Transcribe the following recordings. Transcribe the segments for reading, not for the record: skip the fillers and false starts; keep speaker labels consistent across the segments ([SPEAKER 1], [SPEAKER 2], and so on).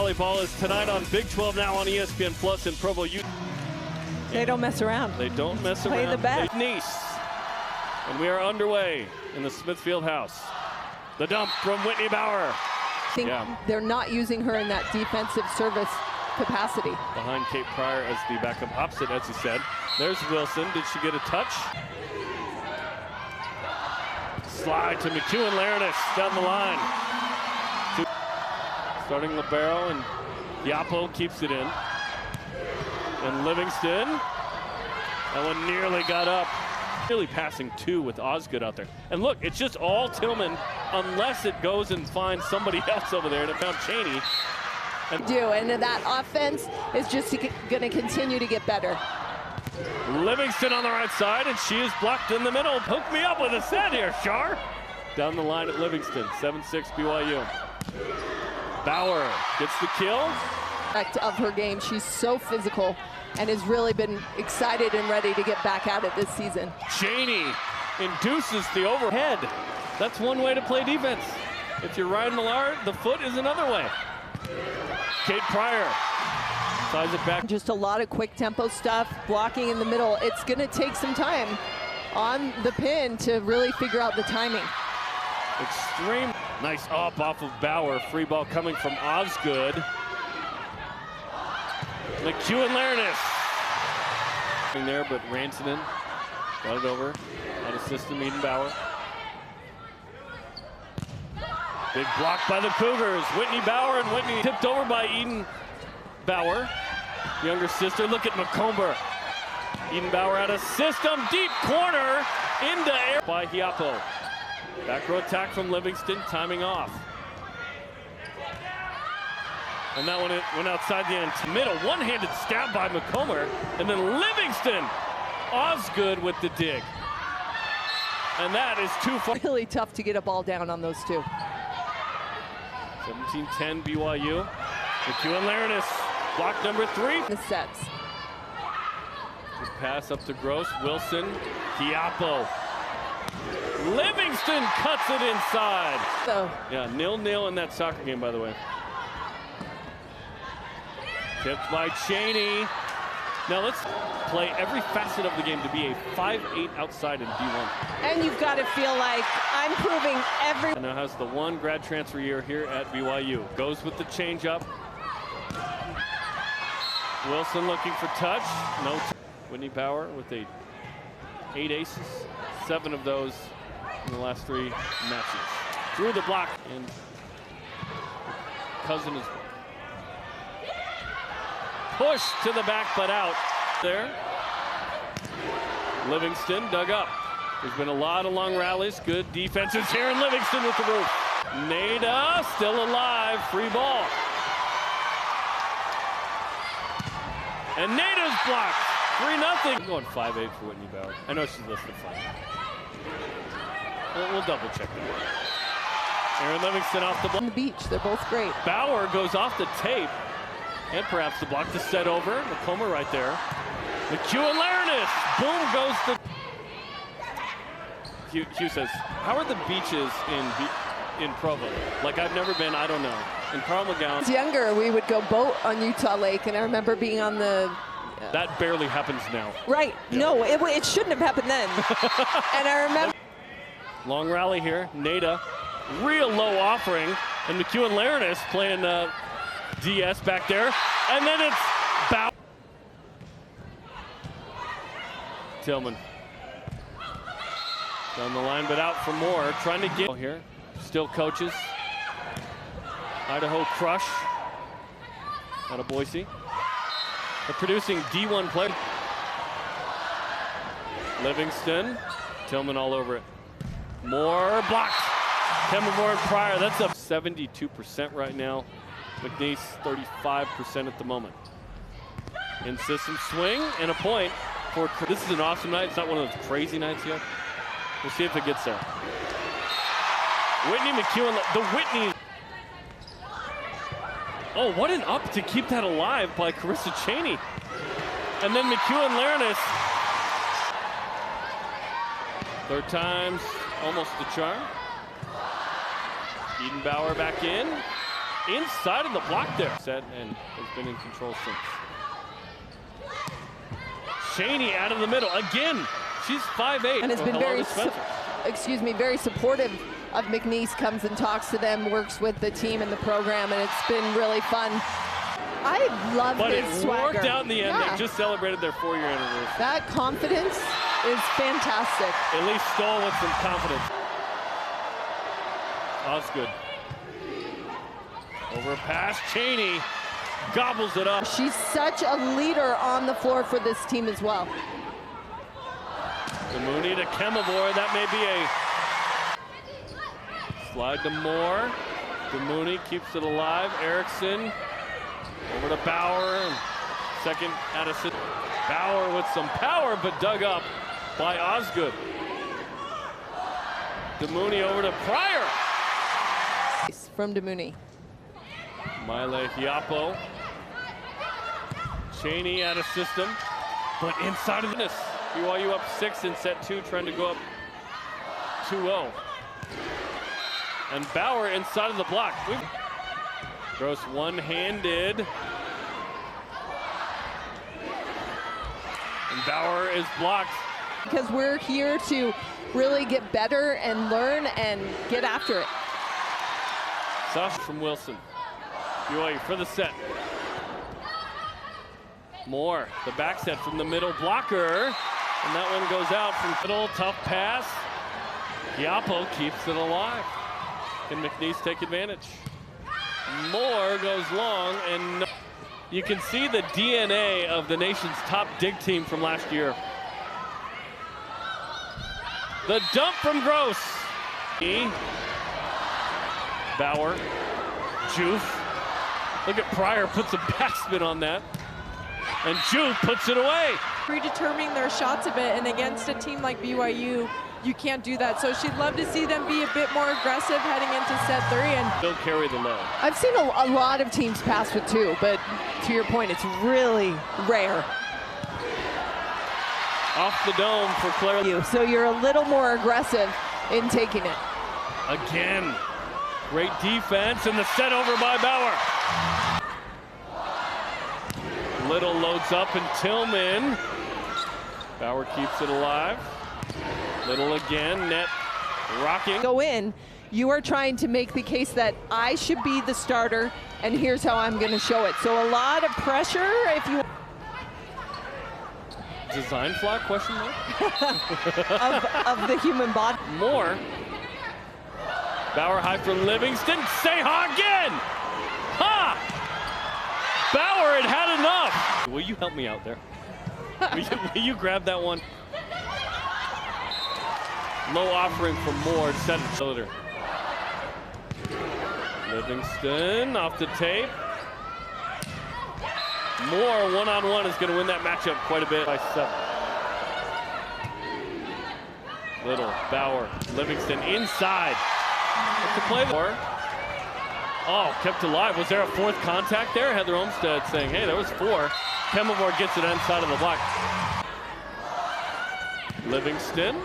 [SPEAKER 1] Volleyball is tonight on Big 12 now on ESPN Plus in Provo, Utah.
[SPEAKER 2] They don't mess around.
[SPEAKER 1] They don't mess around.
[SPEAKER 2] Play the best.
[SPEAKER 1] McNeese. And we are underway in the Smithfield house. The dump from Whitney Bauer.
[SPEAKER 2] I think they're not using her in that defensive service capacity.
[SPEAKER 1] Behind Kate Pryor as the backup opposite, as he said. There's Wilson. Did she get a touch? Slide to McEwen-Laranis down the line. Starting libero, and Yapo keeps it in. And Livingston. That one nearly got up. Really passing two with Osgood out there. And look, it's just all Tillman unless it goes and finds somebody else over there, and it found Cheney.
[SPEAKER 2] And that offense is just going to continue to get better.
[SPEAKER 1] Livingston on the right side, and she is blocked in the middle. Hook me up with a set here, Char. Down the line at Livingston, 7-6 BYU. Bauer gets the kill.
[SPEAKER 2] Of her game, she's so physical and has really been excited and ready to get back at it this season.
[SPEAKER 1] Cheney induces the overhead. That's one way to play defense. If you're riding the foot is another way. Kate Pryor ties it back.
[SPEAKER 2] Just a lot of quick tempo stuff, blocking in the middle. It's going to take some time on the pin to really figure out the timing.
[SPEAKER 1] Extreme. Nice up off of Bauer. Free ball coming from Osgood. McEwen-Laranis. There, but Rantanen got it over. Out of system, Eden Bauer. Big block by the Cougars. Whitney Bauer, and Whitney tipped over by Eden Bauer. Younger sister, look at McComber. Eden Bauer out of system, deep corner, into air by Hiapo. Back row attack from Livingston, timing off. And that one went outside the end. Middle, one-handed stab by McComber, and then Livingston. Osgood with the dig. And that is too far.
[SPEAKER 2] Really tough to get a ball down on those two.
[SPEAKER 1] 17-10 BYU. McEwen-Laranis, block number 3.
[SPEAKER 2] The sets.
[SPEAKER 1] Good pass up to Gross. Wilson, Hiapo. Livingston cuts it inside.
[SPEAKER 2] So.
[SPEAKER 1] Yeah, 0-0 in that soccer game, by the way. Tipped by Cheney. Now let's play every facet of the game to be a 5-8 outside in D1.
[SPEAKER 2] And you've got to feel like I'm proving every...
[SPEAKER 1] And now has the one grad transfer year here at BYU. Goes with the changeup. Wilson looking for touch. No. Whitney Bauer with 8 aces. 7 of those in the last 3 matches. Through the block, and Cousin is pushed to the back, but out there. Livingston dug up. There's been a lot of long rallies. Good defenses here, and Livingston with the roof. Nada still alive. Free ball. And Nada's blocked. 3-0. I'm going 5-8 for Whitney Bauer. I know she's listed 5. We'll double check that. Aaron Livingston off the ball.
[SPEAKER 2] On the beach, they're both great.
[SPEAKER 1] Bauer goes off the tape. And perhaps the block to set over. McComber right there. McEwen-Laranis. Boom goes the... Hugh says, how are the beaches in Provo? Like, I've never been, I don't know. In Carl McGowan.
[SPEAKER 2] When I was younger, we would go boat on Utah Lake, and I remember being on the...
[SPEAKER 1] That barely happens now.
[SPEAKER 2] Right. Yeah. No, it shouldn't have happened then. And I remember...
[SPEAKER 1] Long rally here. Nada. Real low offering. And McEwen-Laranis playing... DS back there, and then it's Bauer. Tillman down the line, but out for more. Trying to get here. Still coaches. Idaho crush out of Boise. They're producing D1 play. Livingston. Tillman all over it. More blocked. Kemmermore and Pryor. That's up 72% right now. McNeese 35% at the moment. In system swing and a point for. This is an awesome night. It's not one of those crazy nights yet. We'll see if it gets there. Whitney McEwen, the Whitney. Oh, what an up to keep that alive by Carissa Cheney. And then McEwen-Laranis. Third time's almost the charm. Eden Bauer back in. inside of the block there. Set and has been in control since. Cheney out of the middle again. She's 5'8".
[SPEAKER 2] And has been very supportive of McNeese. Comes and talks to them, works with the team and the program, and it's been really fun. I love his swagger.
[SPEAKER 1] But it worked out in the end.
[SPEAKER 2] Yeah.
[SPEAKER 1] They just celebrated their 4-year anniversary.
[SPEAKER 2] That confidence is fantastic.
[SPEAKER 1] At least Stoll with some confidence. Osgood. Over a pass, Cheney gobbles it up.
[SPEAKER 2] She's such a leader on the floor for this team as well.
[SPEAKER 1] Mooney to Kemavor, that may be a slide to Moore. Mooney keeps it alive. Erickson over to Bauer. Second Addison. Bauer with some power, but dug up by Osgood. Mooney over to Pryor.
[SPEAKER 2] From Mooney.
[SPEAKER 1] Maile Hiapo. Cheney out of system, but inside of this. BYU up 6 in set 2, trying to go up 2-0. And Bauer inside of the block. Gross one-handed. And Bauer is blocked.
[SPEAKER 2] Because we're here to really get better and learn and get after it.
[SPEAKER 1] Sasha from Wilson. BYU for the set. Moore, the back set from the middle blocker. And that one goes out from middle, tough pass. Hiapo keeps it alive. Can McNeese take advantage? Moore goes long, and you can see the DNA of the nation's top dig team from last year. The dump from Gross. Bauer, Joof. Look at Pryor, puts a backspin on that. And Joof puts it away.
[SPEAKER 3] Predetermining their shots a bit, and against a team like BYU, you can't do that. So she'd love to see them be a bit more aggressive heading into set 3. And
[SPEAKER 1] they'll carry the load.
[SPEAKER 2] I've seen a lot of teams pass with 2, but to your point, it's really rare.
[SPEAKER 1] Off the dome for Claire.
[SPEAKER 2] So you're a little more aggressive in taking it.
[SPEAKER 1] Again, great defense, and the set over by Bauer. Little loads up, and Tillman. Bauer keeps it alive. Little again, net rocking.
[SPEAKER 2] Go in, you are trying to make the case that I should be the starter, and here's how I'm going to show it. So a lot of pressure if you...
[SPEAKER 1] Design flaw, question mark?
[SPEAKER 2] of the human body.
[SPEAKER 1] More. Bauer high for Livingston. Seha again! Ha! Bauer had enough. Will you help me out there? Will you grab that one? Low offering from Moore, set it shoulder. Livingston off the tape. Moore one-on-one is going to win that matchup quite a bit by 7. Little, Bauer, Livingston inside. What's the play there? Oh, kept alive. Was there a 4th contact there? Heather Olmstead saying, hey, there was 4. Kemavor gets it inside of the block. Livingston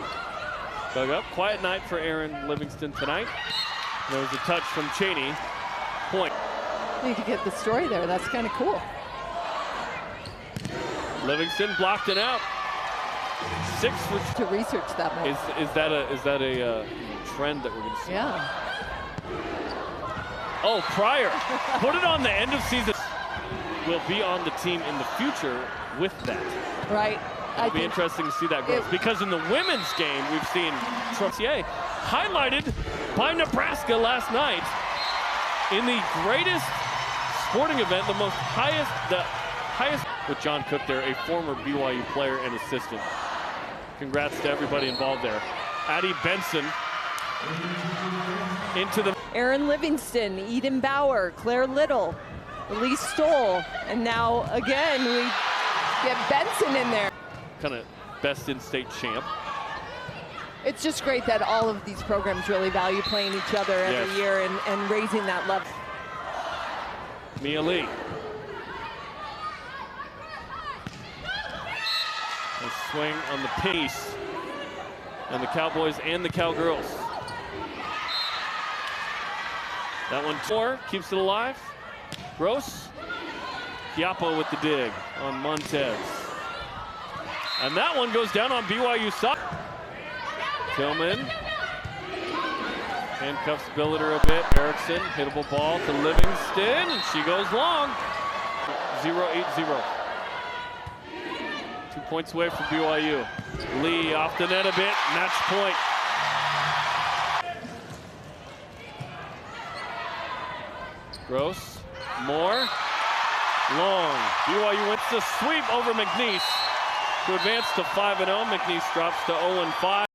[SPEAKER 1] dug up. Quiet night for Aaron Livingston tonight. There was a touch from Cheney. Point.
[SPEAKER 2] You could get the story there. That's kind of cool.
[SPEAKER 1] Livingston blocked it out. 6 for
[SPEAKER 2] to research that more.
[SPEAKER 1] Is that a trend that we're going to see?
[SPEAKER 2] Yeah.
[SPEAKER 1] Oh, Pryor put it on the end of season. Will be on the team in the future with that.
[SPEAKER 2] Right.
[SPEAKER 1] It'll be interesting to see that growth, because in the women's game we've seen NCAA highlighted by Nebraska last night in the greatest sporting event, the highest with John Cook there, a former BYU player and assistant. Congrats to everybody involved there. Addie Benson into the...
[SPEAKER 2] Aaron Livingston, Eden Bauer, Claire Little, Elise Stoll, and now again we get Benson in there.
[SPEAKER 1] Kind of best in-state champ.
[SPEAKER 2] It's just great that all of these programs really value playing each other every year and raising that level.
[SPEAKER 1] Mia Lee. A swing on the piece. And the Cowboys and the Cowgirls. That one more, keeps it alive. Gross. Chiappo with the dig on Montez. And that one goes down on BYU side. Tillman handcuffs Billiter a bit. Erickson, hittable ball to Livingston, and she goes long. 0-8-0. 2 points away from BYU. Lee off the net a bit, match point. Gross, more, long. BYU wins the sweep over McNeese to advance to 5-0. McNeese drops to 0-5.